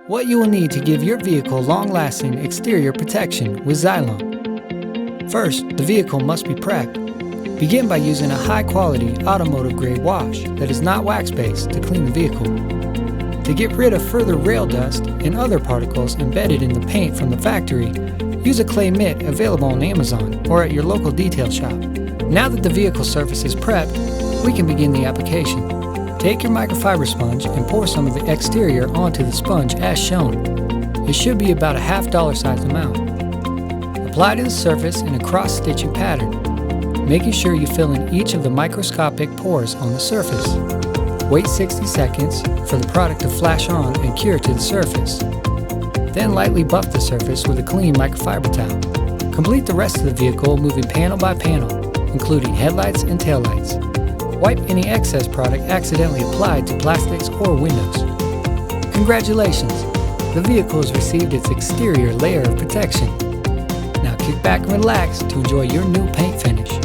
What you will need to give your vehicle long-lasting exterior protection with Xylon. First, the vehicle must be prepped. Begin by using a high-quality automotive-grade wash that is not wax-based to clean the vehicle. To get rid of further rail dust and other particles embedded in the paint from the factory, use a clay mitt available on Amazon or at your local detail shop. Now that the vehicle surface is prepped, we can begin the application. Take your microfiber sponge and pour some of the exterior onto the sponge as shown. It should be about a half dollar size amount. Apply to the surface in a cross-stitching pattern, making sure you fill in each of the microscopic pores on the surface. Wait 60 seconds for the product to flash on and cure to the surface. Then lightly buff the surface with a clean microfiber towel. Complete the rest of the vehicle moving panel by panel, including headlights and taillights. Wipe any excess product accidentally applied to plastics or windows. Congratulations! The vehicle has received its exterior layer of protection. Now kick back and relax to enjoy your new paint finish.